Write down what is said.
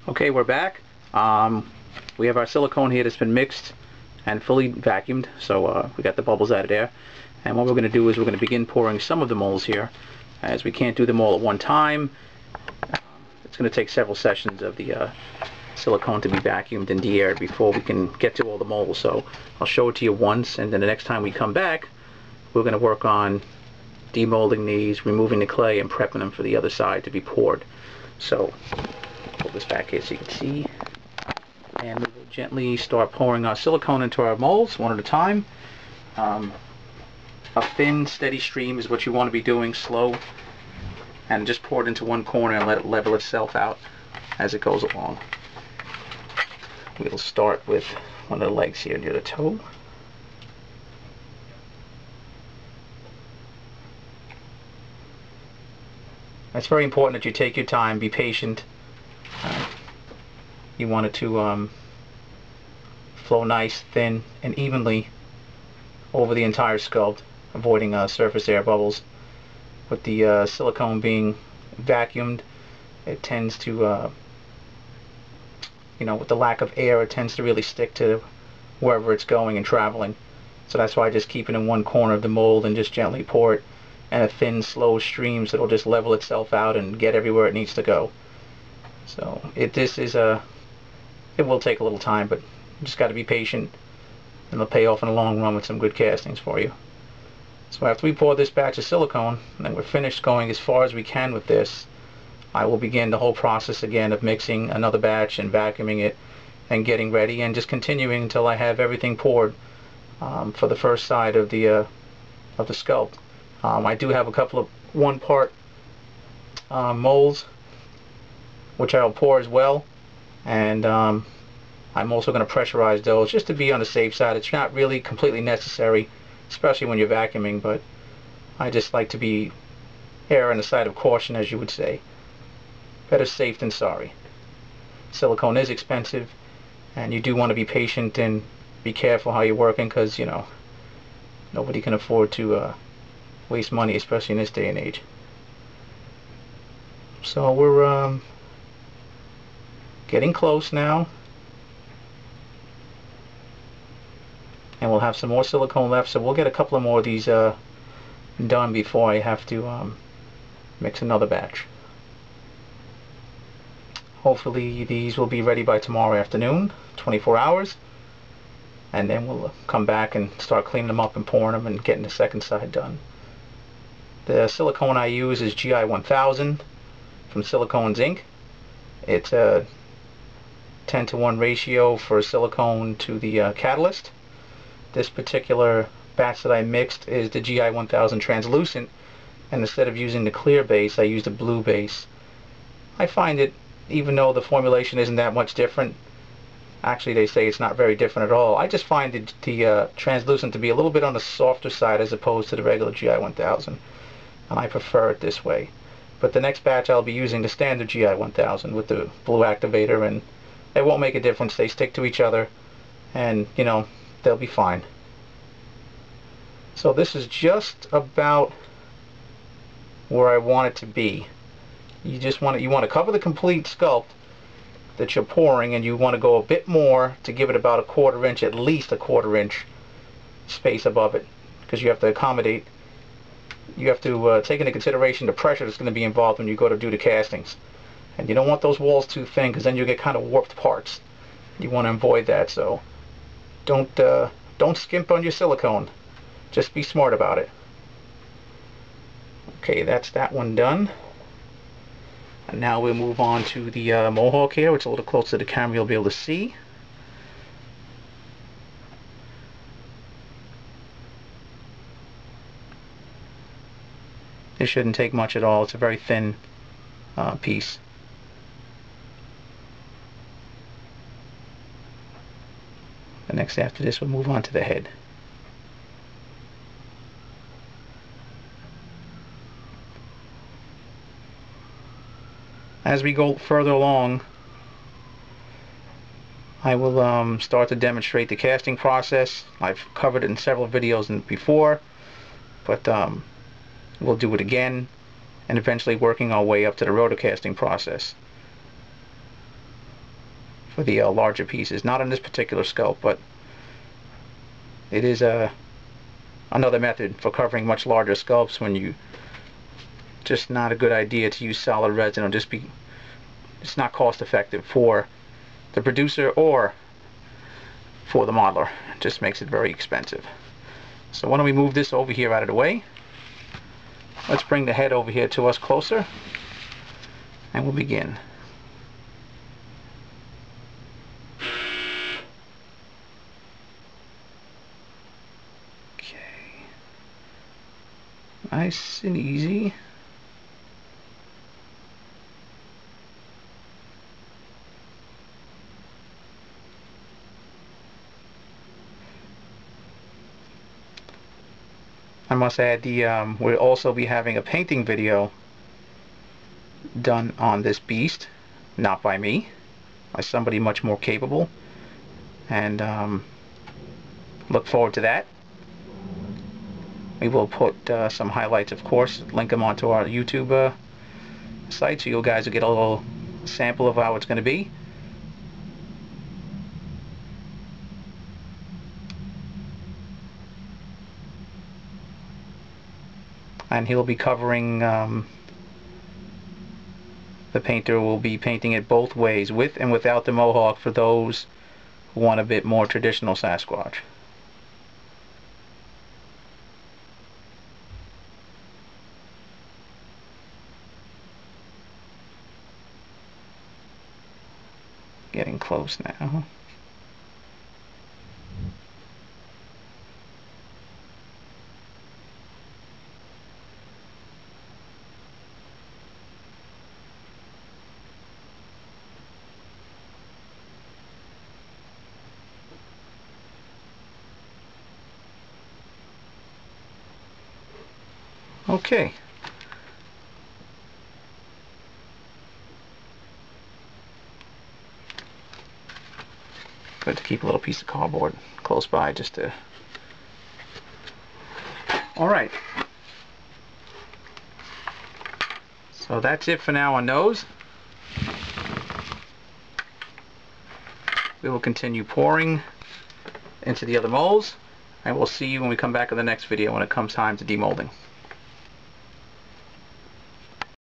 Okay, we're back. We have our silicone here that's been mixed and fully vacuumed, so we got the bubbles out of there. And what we're going to do is we're going to begin pouring some of the molds here, as we can't do them all at one time. It's going to take several sessions of the silicone to be vacuumed and de-aired before we can get to all the molds. So I'll show it to you once, and then the next time we come back, we're going to work on demolding these, removing the clay, and prepping them for the other side to be poured. So pull this back here so you can see, and we will gently start pouring our silicone into our molds one at a time. A thin, steady stream is what you want to be doing, slow, and just pour it into one corner and let it level itself out as it goes along. We'll start with one of the legs here near the toe. It's very important that you take your time, be patient. You want it to flow nice, thin, and evenly over the entire sculpt, avoiding surface air bubbles. With the silicone being vacuumed, it tends to, with the lack of air, it tends to really stick to wherever it's going and traveling. So that's why I just keep it in one corner of the mold and just gently pour it in a thin, slow stream, so it'll just level itself out and get everywhere it needs to go. So it will take a little time, but you just got to be patient, and it'll pay off in the long run with some good castings for you. So after we pour this batch of silicone, and then we're finished going as far as we can with this, I will begin the whole process again of mixing another batch and vacuuming it and getting ready, and just continuing until I have everything poured for the first side of the sculpt. I do have a couple of one-part molds which I'll pour as well, and I'm also going to pressurize those just to be on the safe side. It's not really completely necessary, especially when you're vacuuming, but I just like to be err on the side of caution, as you would say. Better safe than sorry. Silicone is expensive, and you do want to be patient and be careful how you're working, because nobody can afford to waste money, especially in this day and age. So we're getting close now, and we'll have some more silicone left, so we'll get a couple of more of these done before I have to mix another batch. Hopefully these will be ready by tomorrow afternoon, 24 hours, and then we'll come back and start cleaning them up and pouring them and getting the second side done. The silicone I use is GI 1000 from Silicones Inc. It's a 10-to-1 ratio for silicone to the catalyst. This particular batch that I mixed is the GI 1000 translucent, and instead of using the clear base, I used a blue base. I find it, even though the formulation isn't that much different, actually they say it's not very different at all, I just find the translucent to be a little bit on the softer side as opposed to the regular GI 1000, and I prefer it this way. But the next batch I'll be using the standard GI 1000 with the blue activator, and it won't make a difference. They stick to each other, and they'll be fine. So this is just about where I want it to be. You want to cover the complete sculpt that you're pouring, and you want to go a bit more to give it about a 1/4 inch, at least a 1/4 inch space above it, because you have to accommodate, you have to take into consideration the pressure that's going to be involved when you go to do the castings. And you don't want those walls too thin, because then you get kind of warped parts. You want to avoid that, so don't skimp on your silicone. Just be smart about it. Okay, that's that one done. And now we'll move on to the mohawk here, which is a little closer to the camera, you'll be able to see. It shouldn't take much at all. It's a very thin piece. And next after this, we'll move on to the head. As we go further along, I will start to demonstrate the casting process. I've covered it in several videos before, but we'll do it again, and eventually working our way up to the rotor casting process. for the larger pieces. Not on this particular sculpt, but it is another method for covering much larger sculpts when you just not a good idea to use solid resin, or just be, it's not cost effective for the producer or for the modeler. It just makes it very expensive. So why don't we move this over here out of the way. Let's bring the head over here to us closer, and we'll begin. Okay, nice and easy. I must add, we'll also be having a painting video done on this beast, not by me, by somebody much more capable, and look forward to that. We will put some highlights, of course, link them onto our YouTube site, so you guys will get a little sample of how it's going to be. And he'll be covering, the painter will be painting it both ways, with and without the mohawk, for those who want a bit more traditional Sasquatch. Getting close now. Okay. Good to keep a little piece of cardboard close by just to... Alright. So that's it for now on those. We will continue pouring into the other molds, and we'll see you when we come back in the next video when it comes time to demolding.